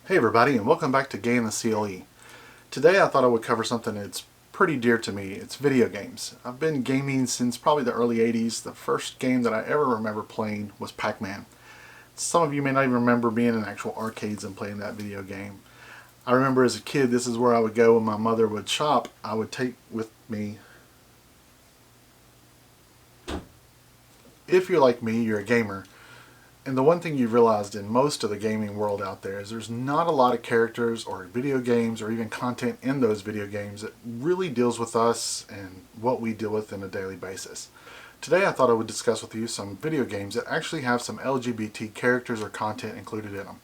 Hey everybody, and welcome back to GayintheCLE. Today I thought I would cover something that's pretty dear to me. It's video games. I've been gaming since probably the early 80s. The first game that I ever remember playing was Pac-Man. Some of you may not even remember being in actual arcades and playing that video game. I remember as a kid, this is where I would go when my mother would shop. I would take with me, if you're like me, you're a gamer. And the one thing you've realized in most of the gaming world out there is there's not a lot of characters or video games or even content in those video games that really deals with us and what we deal with on a daily basis. Today I thought I would discuss with you some video games that actually have some LGBT characters or content included in them.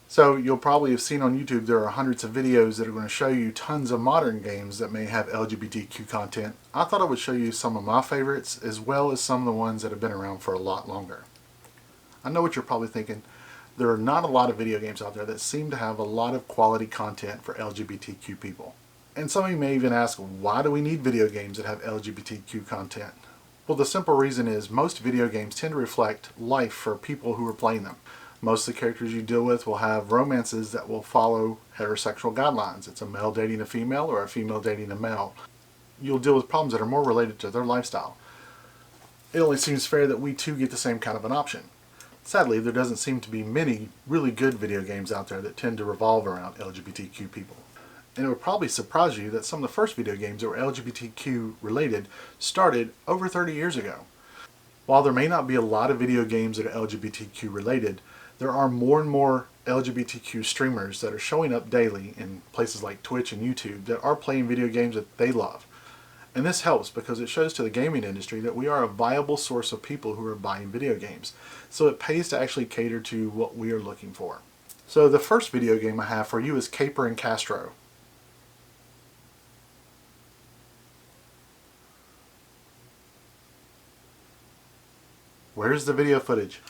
So you'll probably have seen on YouTube there are hundreds of videos that are going to show you tons of modern games that may have LGBTQ content. I thought I would show you some of my favorites as well as some of the ones that have been around for a lot longer. I know what you're probably thinking. There are not a lot of video games out there that seem to have a lot of quality content for LGBTQ people. And some of you may even ask, why do we need video games that have LGBTQ content? Well, the simple reason is most video games tend to reflect life for people who are playing them. Most of the characters you deal with will have romances that will follow heterosexual guidelines. It's a male dating a female or a female dating a male. You'll deal with problems that are more related to their lifestyle. It only seems fair that we too get the same kind of an option. Sadly, there doesn't seem to be many really good video games out there that tend to revolve around LGBTQ people. And it would probably surprise you that some of the first video games that were LGBTQ related started over 30 years ago. While there may not be a lot of video games that are LGBTQ related, there are more and more LGBTQ streamers that are showing up daily in places like Twitch and YouTube that are playing video games that they love. And this helps because it shows to the gaming industry that we are a viable source of people who are buying video games. So it pays to actually cater to what we are looking for. So the first video game I have for you is Caper and Castro. Where's the video footage?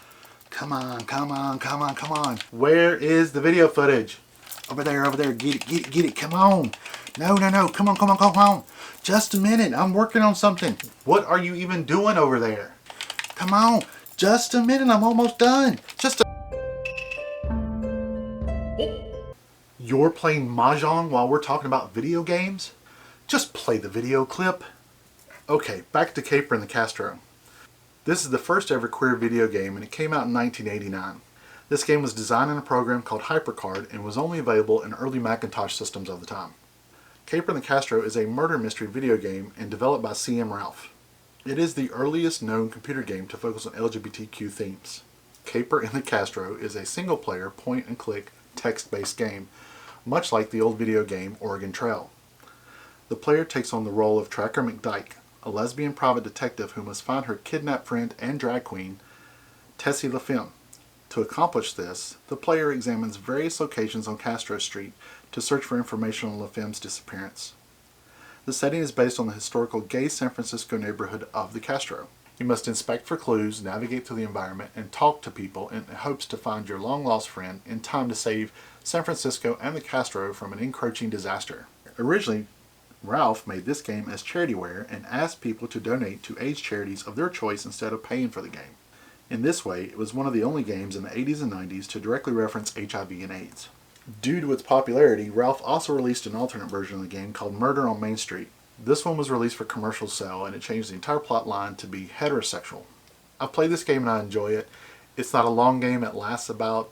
Come on, come on, come on, come on. Where is the video footage? Over there, get it, get it, get it, come on. No, come on, come on, come on. Just a minute, I'm working on something. What are you even doing over there? Come on, just a minute, I'm almost done. You're playing Mahjong while we're talking about video games? Just play the video clip. Okay, back to Caper and the Castro. This is the first ever queer video game and it came out in 1989. This game was designed in a program called HyperCard and was only available in early Macintosh systems of the time. Caper and the Castro is a murder mystery video game and developed by CM Ralph. It is the earliest known computer game to focus on LGBTQ themes. Caper and the Castro is a single-player, point-and-click, text-based game, much like the old video game Oregon Trail. The player takes on the role of Tracker McDyke, a lesbian private detective who must find her kidnapped friend and drag queen, Tessie LaFemme. To accomplish this, the player examines various locations on Castro Street to search for information on LaFemme's disappearance. The setting is based on the historical gay San Francisco neighborhood of the Castro. You must inspect for clues, navigate through the environment, and talk to people in hopes to find your long-lost friend in time to save San Francisco and the Castro from an encroaching disaster. Originally, Ralph made this game as charityware and asked people to donate to AIDS charities of their choice instead of paying for the game. In this way, it was one of the only games in the 80s and 90s to directly reference HIV and AIDS. Due to its popularity, Ralph also released an alternate version of the game called Murder on Main Street. This one was released for commercial sale and it changed the entire plot line to be heterosexual. I've played this game and I enjoy it. It's not a long game, it lasts about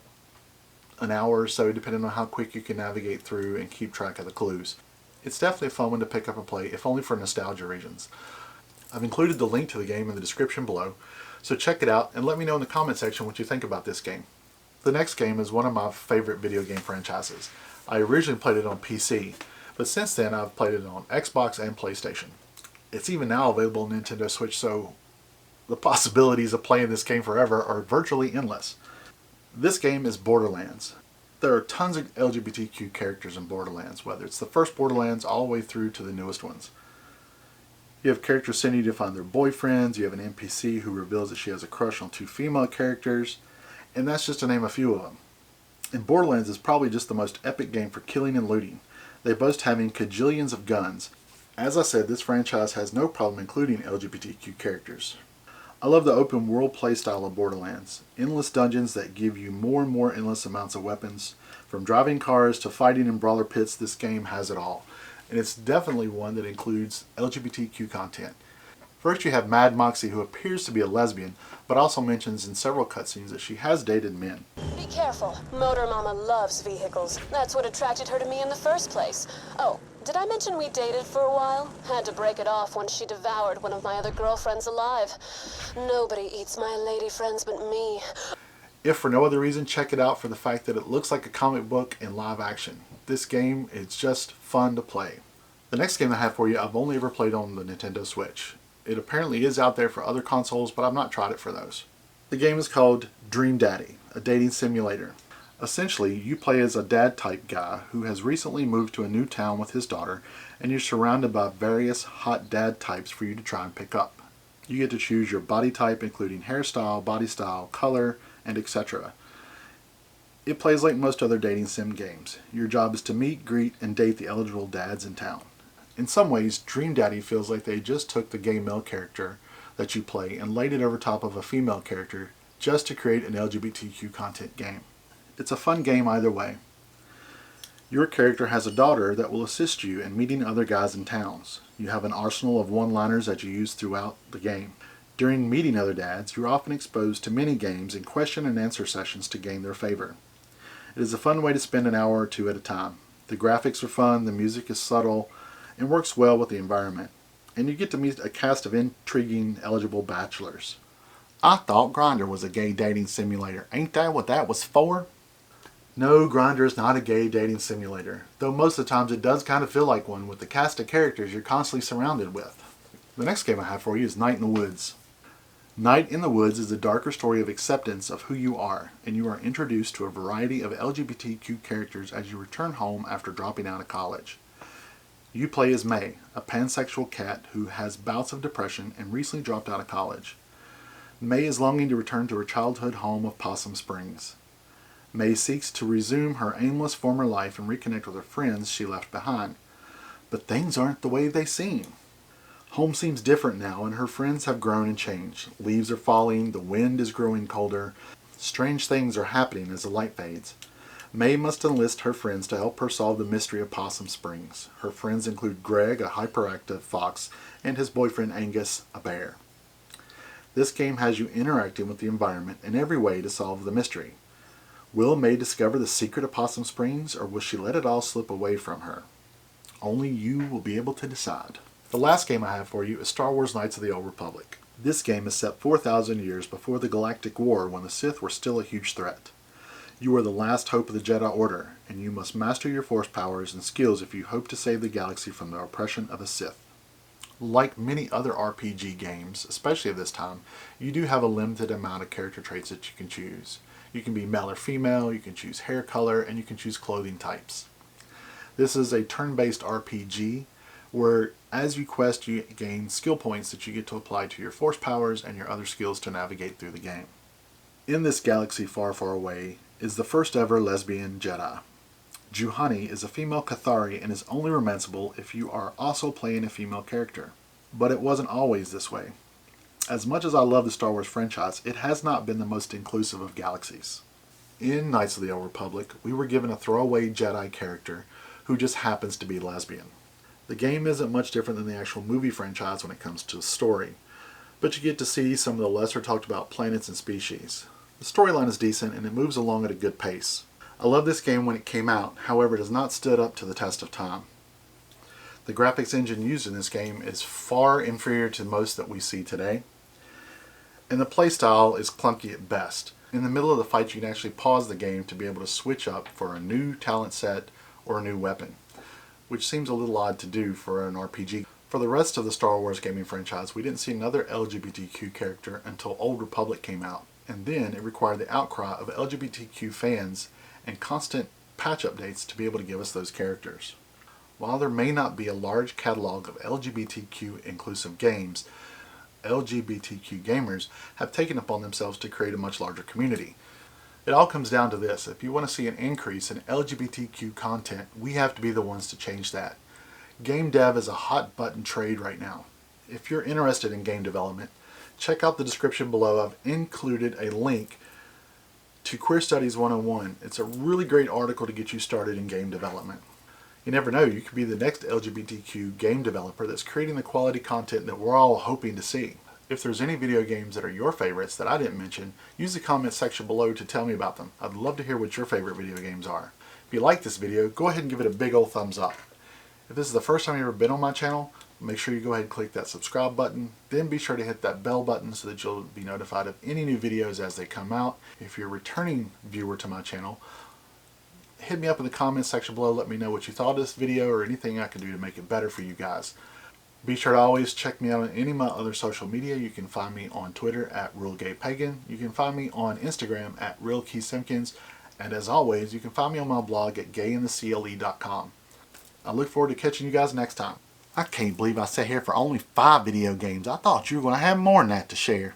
an hour or so depending on how quick you can navigate through and keep track of the clues. It's definitely a fun one to pick up and play, if only for nostalgia reasons. I've included the link to the game in the description below, so check it out and let me know in the comment section what you think about this game. The next game is one of my favorite video game franchises. I originally played it on PC, but since then I've played it on Xbox and PlayStation. It's even now available on Nintendo Switch, so the possibilities of playing this game forever are virtually endless. This game is Borderlands. There are tons of LGBTQ characters in Borderlands, whether it's the first Borderlands all the way through to the newest ones. You have characters sending you to find their boyfriends, you have an NPC who reveals that she has a crush on two female characters, and that's just to name a few of them. And Borderlands is probably just the most epic game for killing and looting. They boast having cajillions of guns. As I said, this franchise has no problem including LGBTQ characters. I love the open world playstyle of Borderlands. Endless dungeons that give you more and more endless amounts of weapons. From driving cars to fighting in brawler pits, this game has it all. And it's definitely one that includes LGBTQ content. First you have Mad Moxie, who appears to be a lesbian, but also mentions in several cutscenes that she has dated men. Be careful. Motor Mama loves vehicles. That's what attracted her to me in the first place. Oh, did I mention we dated for a while? Had to break it off when she devoured one of my other girlfriends alive. Nobody eats my lady friends but me. If for no other reason, check it out for the fact that it looks like a comic book in live action. This game is just fun to play. The next game I have for you, I've only ever played on the Nintendo Switch. It apparently is out there for other consoles, but I've not tried it for those. The game is called Dream Daddy, a dating simulator. Essentially, you play as a dad-type guy who has recently moved to a new town with his daughter, and you're surrounded by various hot dad types for you to try and pick up. You get to choose your body type, including hairstyle, body style, color, and etc. It plays like most other dating sim games. Your job is to meet, greet, and date the eligible dads in town. In some ways, Dream Daddy feels like they just took the gay male character that you play and laid it over top of a female character just to create an LGBTQ content game. It's a fun game either way. Your character has a daughter that will assist you in meeting other guys in towns. You have an arsenal of one-liners that you use throughout the game. During meeting other dads, you're often exposed to mini games and question and answer sessions to gain their favor. It is a fun way to spend an hour or two at a time. The graphics are fun, the music is subtle, and works well with the environment. And you get to meet a cast of intriguing, eligible bachelors. I thought Grindr was a gay dating simulator. Ain't that what that was for? No, Grindr is not a gay dating simulator, though most of the times it does kind of feel like one with the cast of characters you're constantly surrounded with. The next game I have for you is Night in the Woods. Night in the Woods is a darker story of acceptance of who you are, and you are introduced to a variety of LGBTQ characters as you return home after dropping out of college. You play as May, a pansexual cat who has bouts of depression and recently dropped out of college. May is longing to return to her childhood home of Possum Springs. May seeks to resume her aimless former life and reconnect with her friends she left behind. But things aren't the way they seem. Home seems different now, and her friends have grown and changed. Leaves are falling, the wind is growing colder. Strange things are happening as the light fades. May must enlist her friends to help her solve the mystery of Possum Springs. Her friends include Greg, a hyperactive fox, and his boyfriend Angus, a bear. This game has you interacting with the environment in every way to solve the mystery. Will May discover the secret of Possum Springs, or will she let it all slip away from her? Only you will be able to decide. The last game I have for you is Star Wars Knights of the Old Republic. This game is set 4,000 years before the Galactic War, when the Sith were still a huge threat. You are the last hope of the Jedi Order, and you must master your force powers and skills if you hope to save the galaxy from the oppression of the Sith. Like many other RPG games, especially at this time, you do have a limited amount of character traits that you can choose. You can be male or female, you can choose hair color, and you can choose clothing types. This is a turn-based RPG where as you quest you gain skill points that you get to apply to your force powers and your other skills to navigate through the game. In this galaxy far, far away is the first ever lesbian Jedi. Juhani is a female Cathari and is only romanceable if you are also playing a female character. But it wasn't always this way. As much as I love the Star Wars franchise, it has not been the most inclusive of galaxies. In Knights of the Old Republic, we were given a throwaway Jedi character who just happens to be lesbian. The game isn't much different than the actual movie franchise when it comes to the story, but you get to see some of the lesser talked about planets and species. The storyline is decent and it moves along at a good pace. I love this game when it came out, however it has not stood up to the test of time. The graphics engine used in this game is far inferior to most that we see today, and the playstyle is clunky at best. In the middle of the fight you can actually pause the game to be able to switch up for a new talent set or a new weapon, which seems a little odd to do for an RPG. For the rest of the Star Wars gaming franchise, we didn't see another LGBTQ character until Old Republic came out, and then it required the outcry of LGBTQ fans and constant patch updates to be able to give us those characters. While there may not be a large catalog of LGBTQ inclusive games, LGBTQ gamers have taken upon themselves to create a much larger community. It all comes down to this: if you want to see an increase in LGBTQ content, we have to be the ones to change that. Game dev is a hot button trade right now. If you're interested in game development, check out the description below. I've included a link to Queer Studies 101. It's a really great article to get you started in game development. You never know, you could be the next LGBTQ game developer that's creating the quality content that we're all hoping to see. If there's any video games that are your favorites that I didn't mention, use the comment section below to tell me about them. I'd love to hear what your favorite video games are. If you like this video, go ahead and give it a big old thumbs up. If this is the first time you've ever been on my channel, make sure you go ahead and click that subscribe button. Then be sure to hit that bell button so that you'll be notified of any new videos as they come out. If you're a returning viewer to my channel, hit me up in the comments section below. Let me know what you thought of this video or anything I can do to make it better for you guys. Be sure to always check me out on any of my other social media. You can find me on Twitter at RealGayPagan. You can find me on Instagram at RealKeySimpkins. And as always, you can find me on my blog at GayintheCLE.com. I look forward to catching you guys next time. I can't believe I sat here for only 5 video games. I thought you were going to have more than that to share.